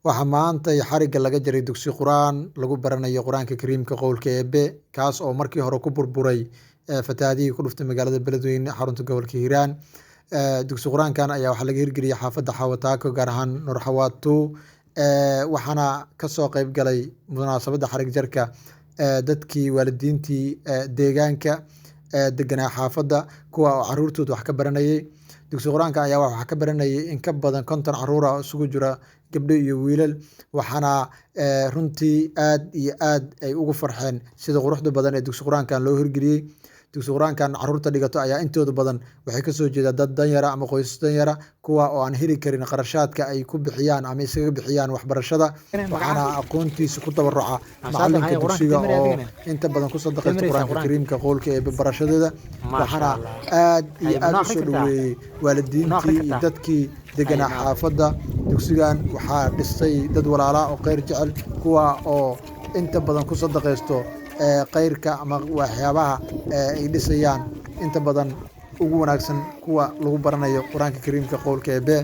waxaa maanta xarigga laga jaray dugsi quraan lagu baranayo quraanka kariimka qowlka eebe kaas oo markii hore ku burburay fatahaadihii ku dhuftay magaalada beledweyne xarunta gobolka hiiraan. Dugsi quraankan ayaa waxaa laga hirgeliyay xaafadda xawataako gaar ahaan nur xawaato waxaana kasoo qayb galay munaasabadda xarig jarka dadkii waalidiintii deegaanka deganaa xaafadda kuwa oo caruurtooda wax ka baranayay. dugsi quraanka ayaa wax ka baranayay in ka badan 50 caruur ah isugu jira gabdho iyo wiilal waxaana runtii aad iyo aad ay ugu farxeen sida quruxda badan ee dugsi quraankan loo hirgeliyay. dugsi quraankan caruurta dhigato ayaa intooda badan waxay ka soo jeedaan dad danyara ama qoysas danyara kuwa oo aan heli karin qarashaadka ay ku bixiyaan ama isaga bixiyaan waxbarashada waxaana aqoontiisa ku tabaruca macalinka dugsiga oo inta badan ku sadaqaysta quraanka kariimka qowlka ee barashadeeda waxaana aad iyo aad u soo dhaweeyay waalidiintii iyo dadkii deganaa xaafadda. dugsigan waxaa dhistay dad walaala oo khayr jecel kuwa oo inta badan ku sadaqaysto qayrka ama waxyaabaha ay dhisayaan inta badan ugu wanaagsan kuwa lagu baranayo quraanka kariimka qowlka eebe.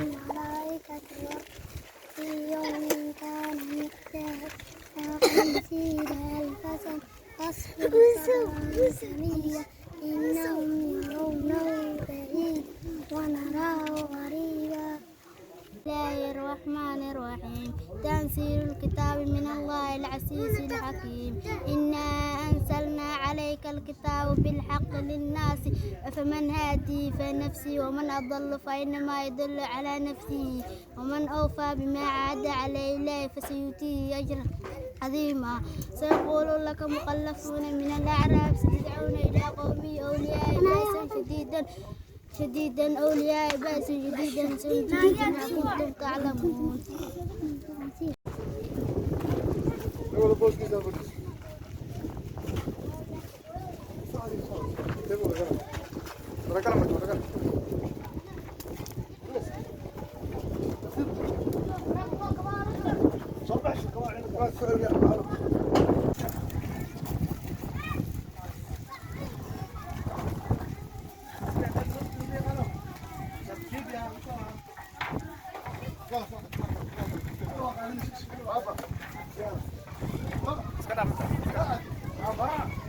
الله الرحمن الرحيم تنزيل الكتاب من الله العزيز الحكيم إنا أنزلنا عليك الكتاب بالحق للناس فمن هادي فنفسي ومن أضل فإنما يضل على نفسه ومن أوفى بما عاد عليه الله فسيؤتيه أجرا عظيما. سيقول لك مخلفون من الأعراب ستدعون إلى قومي أولياء بأس شديدا أولياء بأس شديدا سيجزون ما كنتم تعلمون. Sekarang.